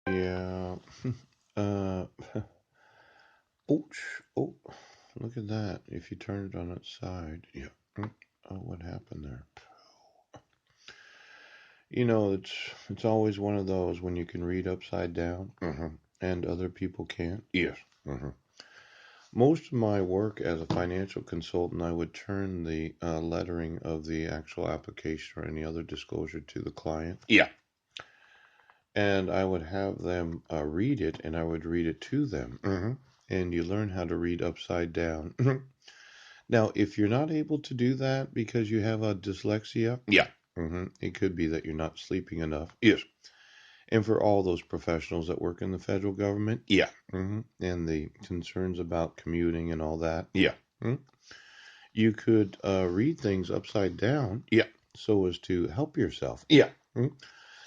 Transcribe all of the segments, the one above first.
Yeah. Uh, ouch. Oh, look at that. If you turn it on its side. Yeah. Oh, what happened there? It's always one of those when you can read upside down, and other people can't. Yes. hmm Most of my work as a financial consultant, I would turn the lettering of the actual application or any other disclosure to the client. Yeah. And I would have them read it, and I would read it to them. And you learn how to read upside down. Now, if you're not able to do that because you have a dyslexia, yeah, it could be that you're not sleeping enough. Yes. And for all those professionals that work in the federal government, yeah, and the concerns about commuting and all that, yeah, you could read things upside down, yeah, so as to help yourself, yeah.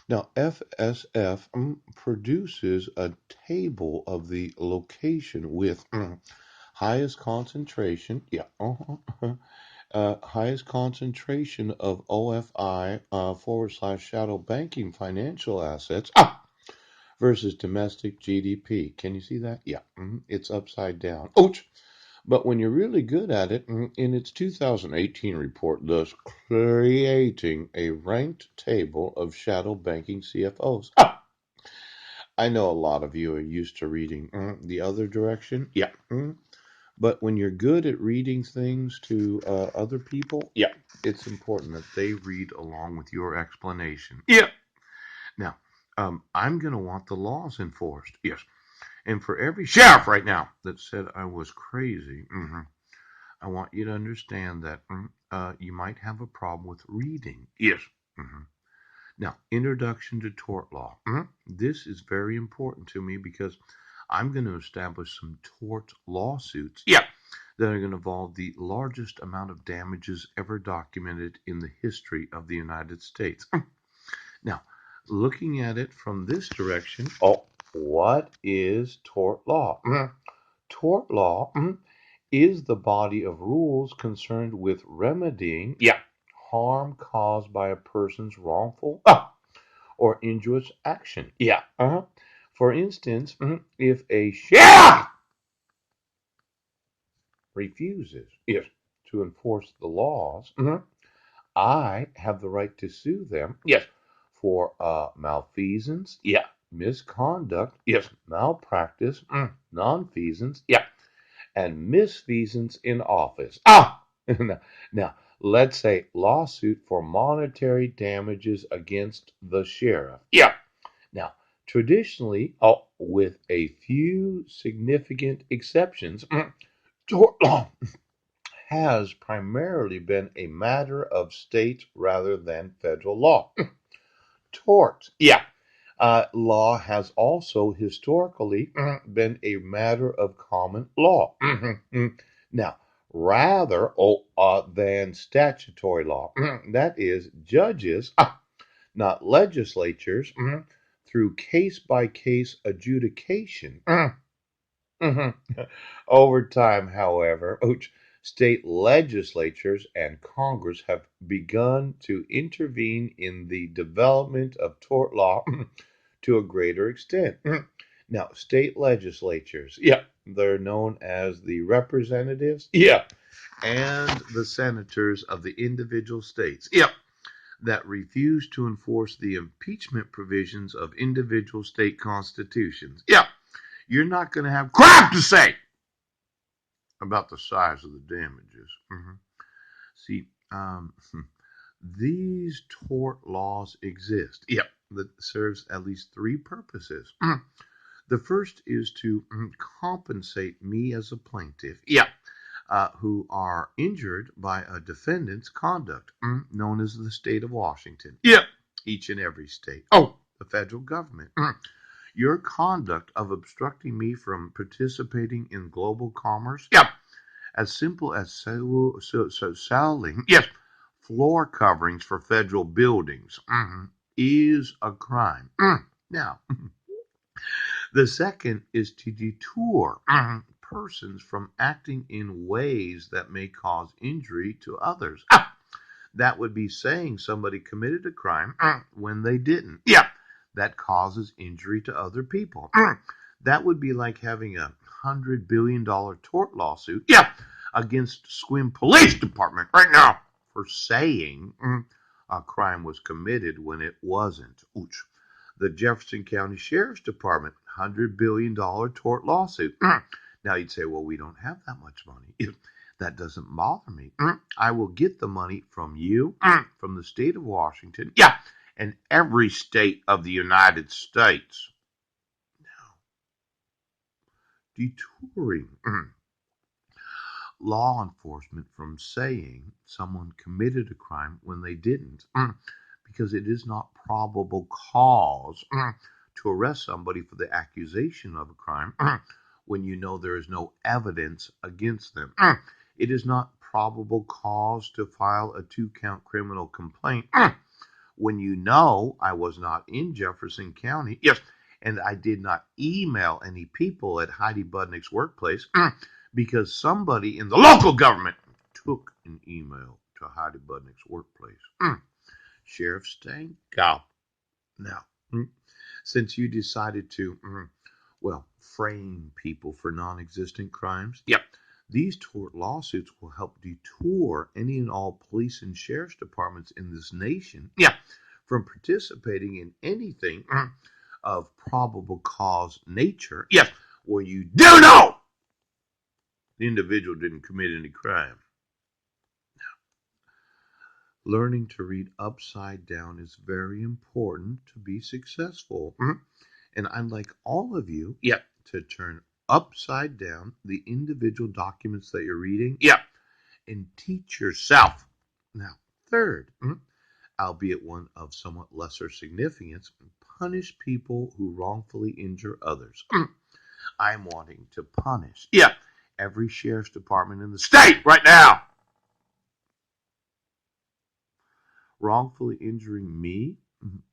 Now, FSF produces a table of the location with highest concentration, yeah, highest concentration of OFI / shadow banking financial assets versus domestic GDP. Can you see that? Yeah, it's upside down. Ouch! But when you're really good at it, in its 2018 report, thus creating a ranked table of shadow banking CFOs. I know a lot of you are used to reading the other direction. Yeah. But when you're good at reading things to other people, yeah, it's important that they read along with your explanation. Yeah. Now, I'm going to want the laws enforced. Yes. And for every sheriff right now that said I was crazy, I want you to understand that you might have a problem with reading. Yes. hmm Now, introduction to tort law. This is very important to me because I'm going to establish some tort lawsuits. Yeah. That are going to involve the largest amount of damages ever documented in the history of the United States. Now, looking at it from this direction, what is tort law? Tort law is the body of rules concerned with remedying, yeah, harm caused by a person's wrongful or injurious action. Yeah. For instance, if a sheriff refuses, yes, to enforce the laws, I have the right to sue them, yes, for malfeasance, yeah, misconduct, yes, malpractice, nonfeasance, yeah, and misfeasance in office. Now, let's say lawsuit for monetary damages against the sheriff. Yeah. Now, traditionally, with a few significant exceptions, tort law has primarily been a matter of state rather than federal law. Tort, yeah, law has also historically been a matter of common law. Now, rather than statutory law. That is, judges, not legislatures, through case by case adjudication. Over time, however, state legislatures and Congress have begun to intervene in the development of tort law to a greater extent. Now, state legislatures, yeah, they're known as the representatives, yeah, and the senators of the individual states, yeah, that refuse to enforce the impeachment provisions of individual state constitutions. Yeah, you're not going to have crap to say about the size of the damages. See, these tort laws exist. Yep, that serves at least three purposes. The first is to compensate me as a plaintiff. Yeah. Who are injured by a defendant's conduct, known as the state of Washington. Yeah. Each and every state. The federal government. Your conduct of obstructing me from participating in global commerce. Yeah. As simple as selling, yes, floor coverings for federal buildings is a crime. Now, the second is to deter persons from acting in ways that may cause injury to others. That would be saying somebody committed a crime when they didn't. Yeah. that causes injury to other people. That would be like having $100 billion tort lawsuit, yeah, against Sequim Police Department right now for saying a crime was committed when it wasn't. Ouch. The Jefferson County Sheriff's Department, $100 billion tort lawsuit. Now you'd say, well, we don't have that much money. That doesn't bother me. I will get the money from you, from the state of Washington, yeah, and every state of the United States. Now, detouring law enforcement from saying someone committed a crime when they didn't, because it is not probable cause to arrest somebody for the accusation of a crime when you know there is no evidence against them. It is not probable cause to file a 2-count criminal complaint when you know I was not in Jefferson County, yes, and I did not email any people at Heidi Budnick's workplace because somebody in the local government took an email to Heidi Budnick's workplace. Sheriff Stankow. Now, since you decided to, frame people for non-existent crimes, yep, these tort lawsuits will help detour any and all police and sheriff's departments in this nation, yeah, from participating in anything of probable cause nature, yes, where you do know the individual didn't commit any crime. Learning to read upside down is very important to be successful. And I'd like all of you, to turn upside down the individual documents that you're reading, and teach yourself. Now, third, albeit one of somewhat lesser significance, punish people who wrongfully injure others. I'm wanting to punish, every sheriff's department in the state right now. Wrongfully injuring me,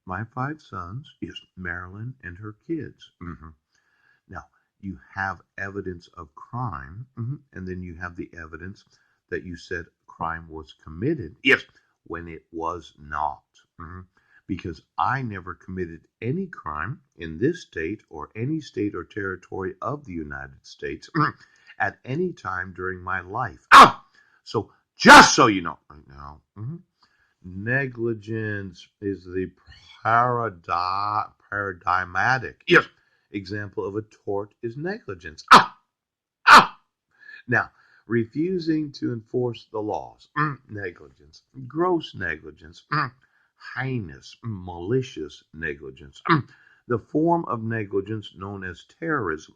my 5 sons, yes, Marilyn and her kids. Now, you have evidence of crime, and then you have the evidence that you said crime was committed, yes, when it was not. Because I never committed any crime in this state or any state or territory of the United States at any time during my life. So, just so you know right now, negligence is the paradigmatic, yes, example of a tort is negligence. Now, refusing to enforce the laws, negligence, gross negligence, heinous, malicious negligence, the form of negligence known as terrorism.